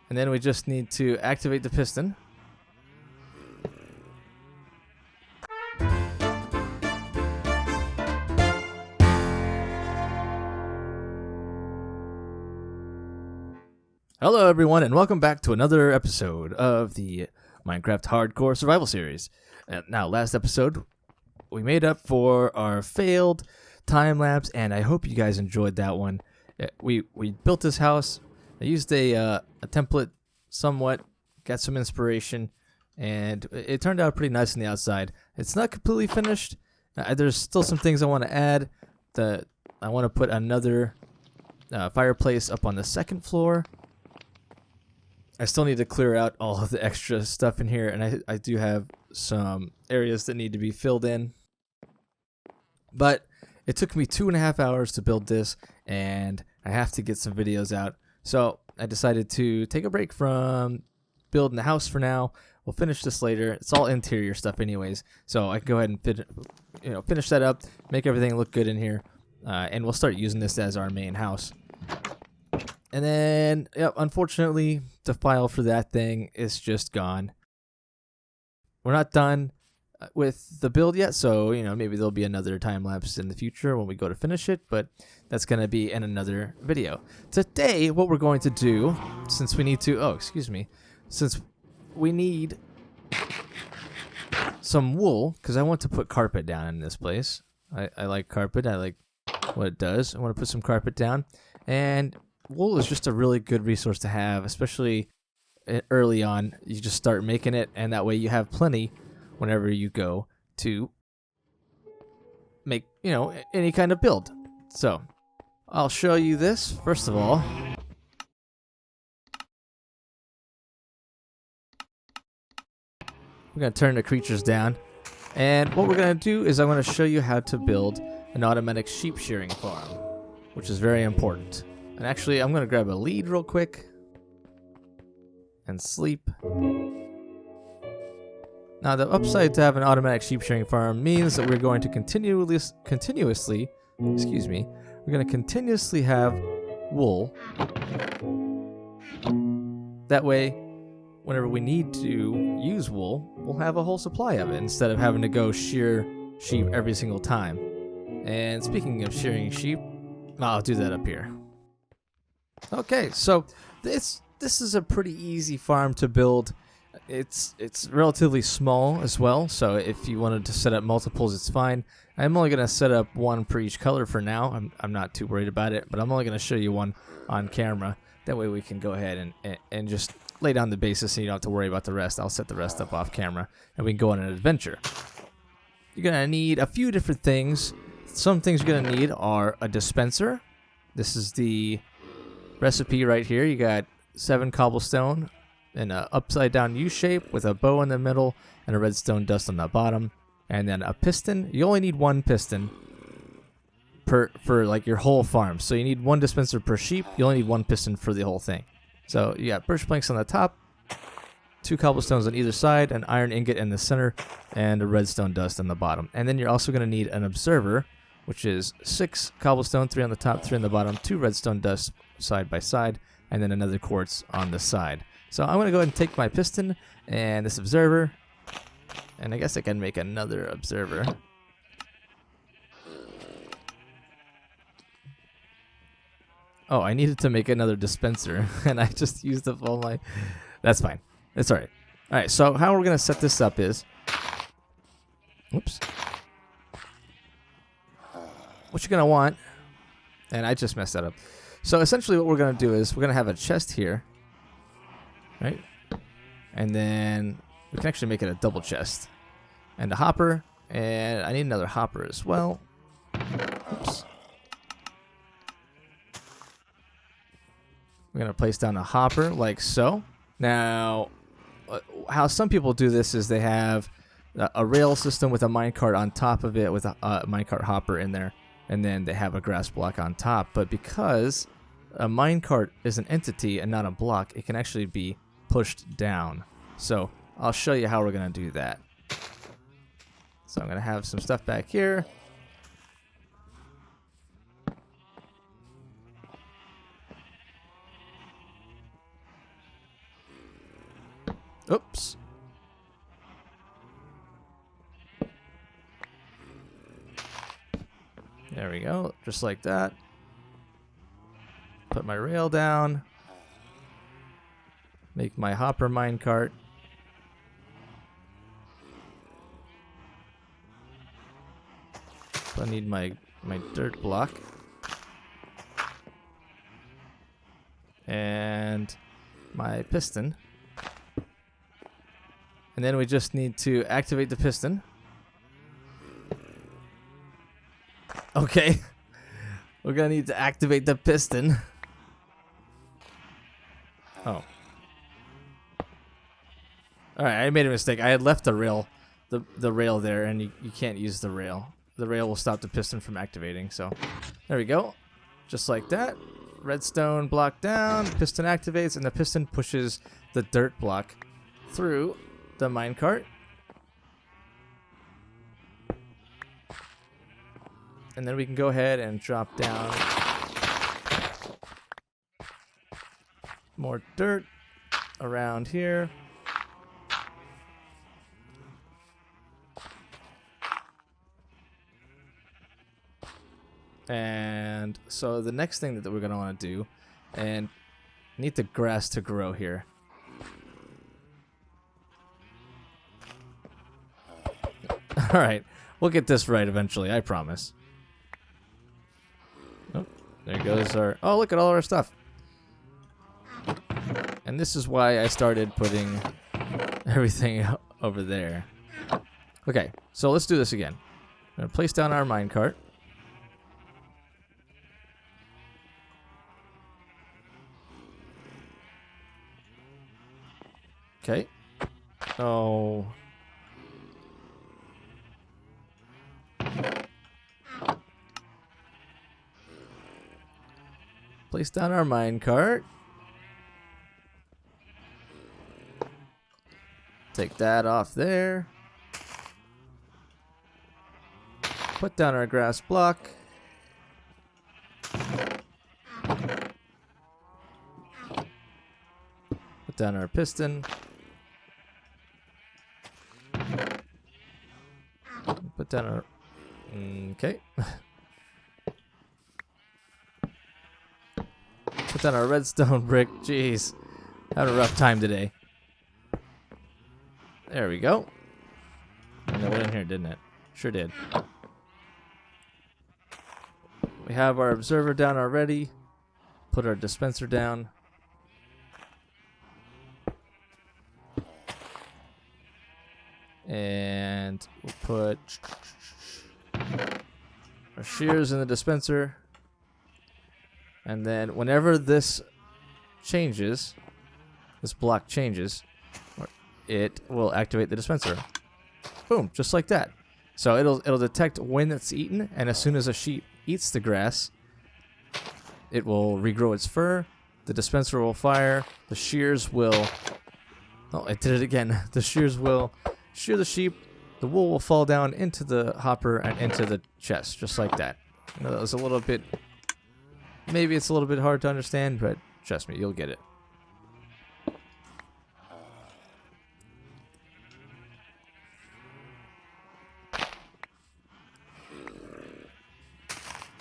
And then we just need to activate the piston. Hello everyone, and welcome back to another episode of the Minecraft Hardcore Survival Series. Now, last episode, we made up for our failed time-lapse, and I hope you guys enjoyed that one. We built this house. I used a template somewhat, got some inspiration, and it turned out pretty nice on the outside. It's not completely finished. There's still some things I want to add. I want to put another fireplace up on the second floor. I still need to clear out all of the extra stuff in here, and I do have some areas that need to be filled in. But it took me 2.5 hours to build this, and I have to get some videos out. So I decided to take a break from building the house for now. We'll finish this later. It's all interior stuff anyways, so I can go ahead and finish that up, make everything look good in here, and we'll start using this as our main house. And then, yep, unfortunately, the file for that thing is just gone. We're not done with the build yet, so, maybe there'll be another time-lapse in the future when we go to finish it, but that's going to be in another video. Today, what we're going to do, since we need some wool, because I want to put carpet down in this place. I like carpet. I like what it does. I want to put some carpet down, and wool is just a really good resource to have, especially early on. You just start making it, and that way you have plenty whenever you go to make, any kind of build. So, I'll show you this. First of all, we're going to turn the creatures down. And what we're going to do is I'm going to show you how to build an automatic sheep shearing farm, which is very important. And actually, I'm going to grab a lead real quick and sleep. Now, the upside to have an automatic sheep shearing farm means that we're going to continuously have wool. That way, whenever we need to use wool, we'll have a whole supply of it instead of having to go shear sheep every single time. And speaking of shearing sheep, I'll do that up here. Okay, so this is a pretty easy farm to build. It's relatively small as well, so if you wanted to set up multiples, it's fine. I'm only going to set up one per each color for now. I'm not too worried about it, but I'm only going to show you one on camera. That way we can go ahead and just lay down the basis and you don't have to worry about the rest. I'll set the rest up off camera, and we can go on an adventure. You're going to need a few different things. Some things you're going to need are a dispenser. This is the recipe right here. You got 7 cobblestone in an upside down U shape with a bow in the middle and a redstone dust on the bottom, and then a piston. You only need 1 piston for like your whole farm, so you need 1 dispenser per sheep. You only need 1 piston for the whole thing. So you got birch planks on the top, 2 cobblestones on either side, an iron ingot in the center, and a redstone dust on the bottom. And then you're also going to need an observer, which is 6 cobblestone, 3 on the top, 3 on the bottom, 2 redstone dust side by side, and then another quartz on the side. So I'm going to go ahead and take my piston and this observer, and I guess I can make another observer. Oh, I needed to make another dispenser, and I just used up all my... That's fine. It's alright. Alright, so how we're going to set this up is... Whoops. What you're going to want... And I just messed that up. So essentially what we're going to do is we're going to have a chest here. Right? And then we can actually make it a double chest. And a hopper. And I need another hopper as well. Oops. We're going to place down a hopper like so. Now, how some people do this is they have a rail system with a minecart on top of it with a minecart hopper in there. And then they have a grass block on top. But because a minecart is an entity and not a block, it can actually be pushed down. So I'll show you how we're going to do that. So I'm going to have some stuff back here. Oops. There we go, just like that. Put my rail down. Make my hopper minecart. I need my dirt block. And my piston. And then we just need to activate the piston. Okay. We're gonna need to activate the piston. Oh. Alright, I made a mistake. I had left the rail there, and you can't use the rail. The rail will stop the piston from activating, so there we go. Just like that. Redstone block down, piston activates, and the piston pushes the dirt block through the minecart. And then we can go ahead and drop down more dirt around here. And so the next thing that we're going to want to do, and need the grass to grow here. Alright, we'll get this right eventually, I promise. Oh, there goes our... Oh, look at all our stuff. And this is why I started putting everything over there. Okay, so let's do this again. I'm going to place down our minecart. Okay. Oh. Place down our minecart. Take that off there. Put down our grass block. Put down our piston. Put down our... Okay. Put down our redstone brick. Jeez. Had a rough time today. There we go. And it went in here, didn't it? Sure did. We have our observer down already. Put our dispenser down. And we'll put our shears in the dispenser. And then whenever this changes, this block changes, it will activate the dispenser. Boom, just like that. So it'll detect when it's eaten, and as soon as a sheep eats the grass, it will regrow its fur, the dispenser will fire, the shears will... Oh, I did it again. The shears will shear the sheep, the wool will fall down into the hopper and into the chest, just like that. I know that was a little bit... Maybe it's a little bit hard to understand, but trust me, you'll get it.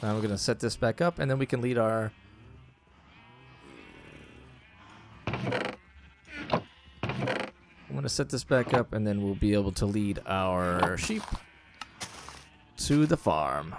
Now we're going to set this back up, and then we can lead our... I'm going to set this back up, and then we'll be able to lead our sheep to the farm.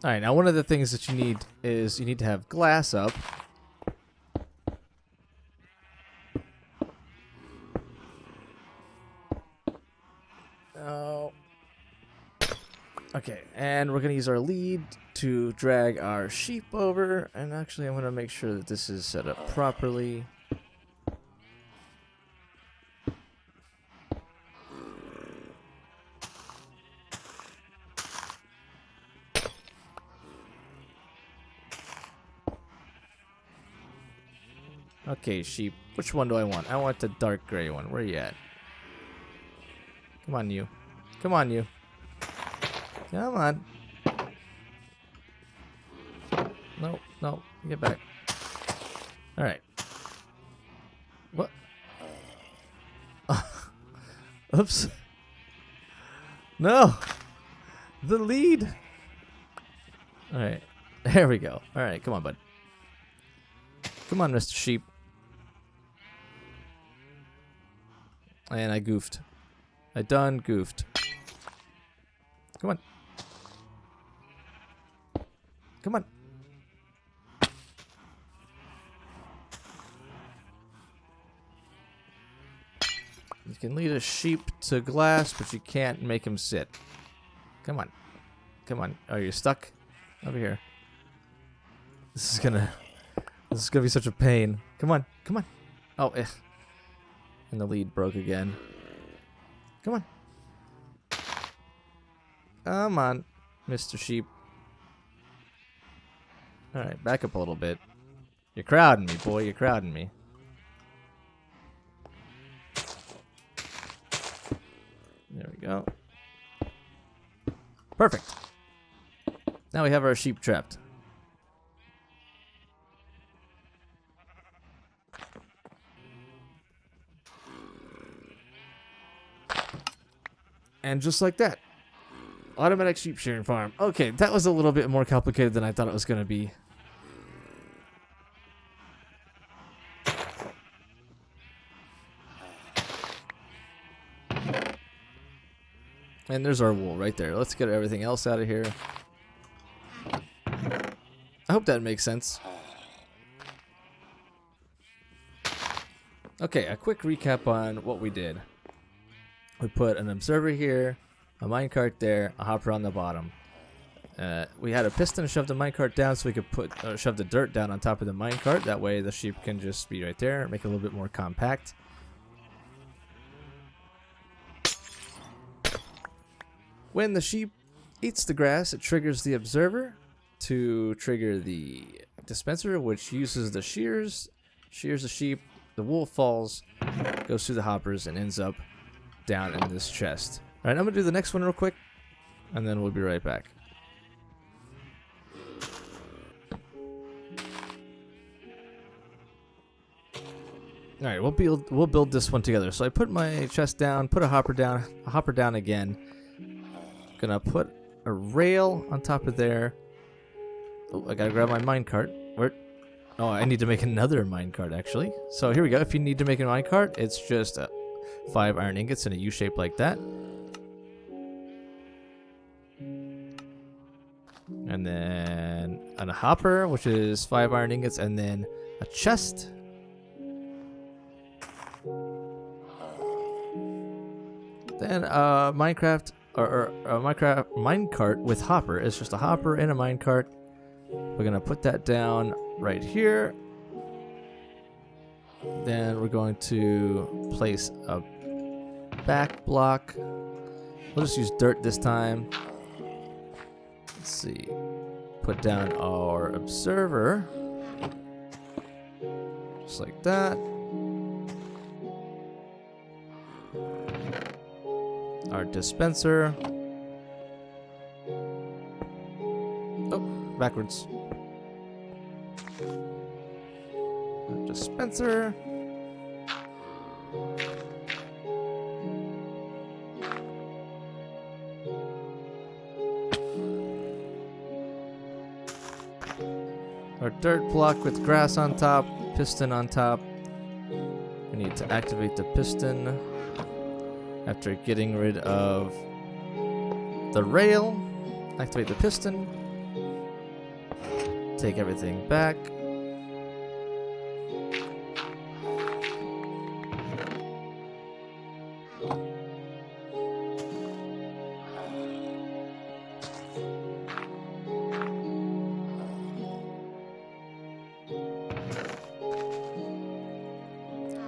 Alright, now one of the things that you need is you need to have glass up. Oh. Okay, and we're going to use our lead to drag our sheep over. And actually, I'm going to make sure that this is set up properly. Okay, sheep. Which one do I want? I want the dark gray one. Where are you at? Come on, you. Come on, you. Come on. No, no. Get back. Alright. What? Oops. No! The lead! Alright. There we go. Alright, come on, bud. Come on, Mr. Sheep. And I goofed. I done goofed. Come on. Come on. You can lead a sheep to glass, but you can't make him sit. Come on. Come on. Oh, you're stuck? Over here. This is gonna be such a pain. Come on. Come on. Oh, eh. And the lead broke again. Come on. Come on, Mr. Sheep. Alright, back up a little bit. You're crowding me, boy. You're crowding me. There we go. Perfect. Now we have our sheep trapped. And just like that, automatic sheep shearing farm. Okay, that was a little bit more complicated than I thought it was going to be. And there's our wool right there. Let's get everything else out of here. I hope that makes sense. Okay, a quick recap on what we did. We put an observer here, a minecart there, a hopper on the bottom. We had a piston shove the minecart down so we could shove the dirt down on top of the minecart. That way the sheep can just be right there, make it a little bit more compact. When the sheep eats the grass, it triggers the observer to trigger the dispenser, which uses the shears the sheep. The wool falls, goes through the hoppers, and ends up down in this chest. Alright, I'm going to do the next one real quick, and then we'll be right back. Alright, we'll build this one together. So I put my chest down, put a hopper down again. Gonna put a rail on top of there. Oh, I gotta grab my minecart. Where? Oh, I need to make another minecart actually. So here we go. If you need to make a minecart, it's just 5 iron ingots in a U shape like that. And then a hopper, which is 5 iron ingots, and then a chest. Then Minecraft minecart with hopper. It's just a hopper and a minecart. We're gonna put that down right here. Then we're going to place a back block. We'll just use dirt this time. Let's see. Put down our observer. Just like that. Our dispenser. Oh, backwards. Our dispenser. Our dirt block with grass on top, piston on top. We need to activate the piston after getting rid of the rail. Activate the piston. take everything back.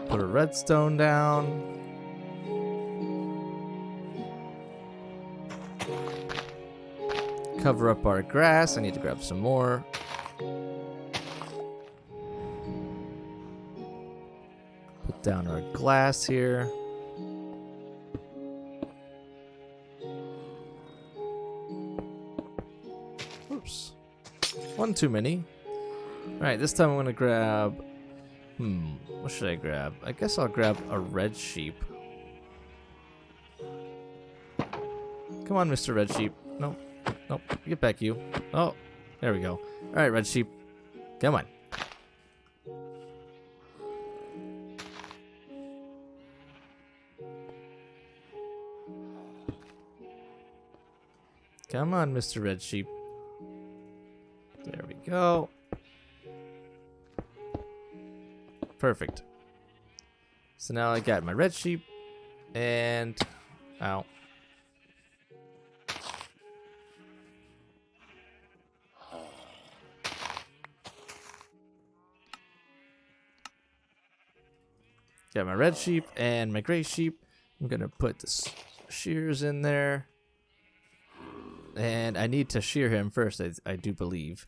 Put a redstone down. Cover up our grass. I need to grab some more. Put down our glass here. Oops. One too many. Alright, this time I'm gonna grab... what should I grab? I guess I'll grab a red sheep. Come on, Mr. Red Sheep. Nope. Nope. Get back, you. Oh, there we go. Alright, Red Sheep. Come on. Come on, Mr. Red Sheep. There we go. Perfect. So now I got my red sheep and... Ow. Got my red sheep and my gray sheep. I'm gonna put the shears in there. And I need to shear him first, I do believe.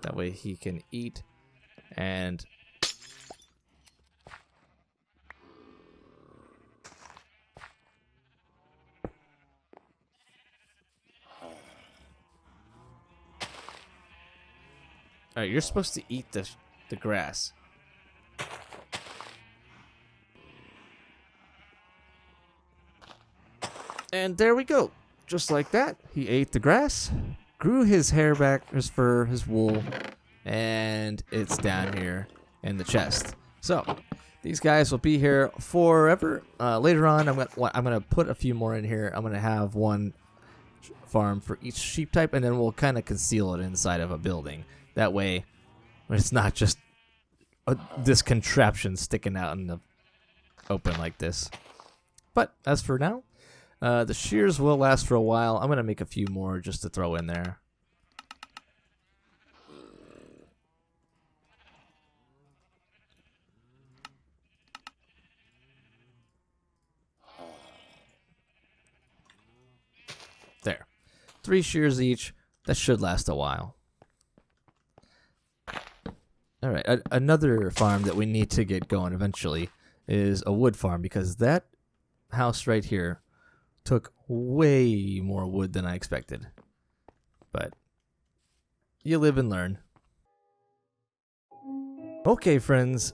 That way he can eat. And alright, you're supposed to eat the grass. And there we go. Just like that, he ate the grass, grew his hair back, his fur, his wool, and it's down here in the chest. So these guys will be here forever. Later on, I'm gonna put a few more in here. I'm gonna have one farm for each sheep type, and then we'll kind of conceal it inside of a building. That way, it's not just this contraption sticking out in the open like this. But as for now, the shears will last for a while. I'm gonna make a few more just to throw in there. There. 3 shears each. That should last a while. Alright, another farm that we need to get going eventually is a wood farm, because that house right here took way more wood than I expected. But you live and learn. Okay, friends,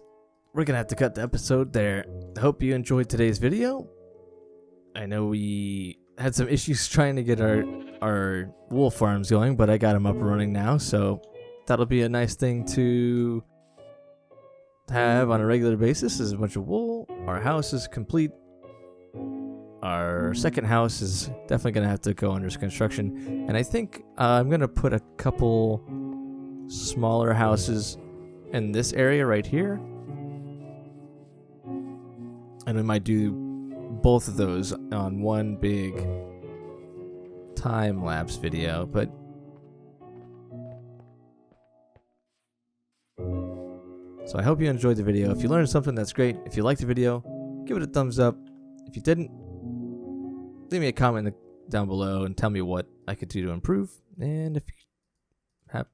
we're gonna have to cut the episode there. I hope you enjoyed today's video. I know we had some issues trying to get our wool farms going, but I got them up and running now, so that'll be a nice thing to have on a regular basis, is a bunch of wool. Our house is complete. Our second house is definitely going to have to go under construction, and I think I'm going to put a couple smaller houses in this area right here, and we might do both of those on one big time-lapse video. But so I hope you enjoyed the video. If you learned something, that's great. If you liked the video, give it a thumbs up. If you didn't, leave me a comment down below and tell me what I could do to improve. And if you have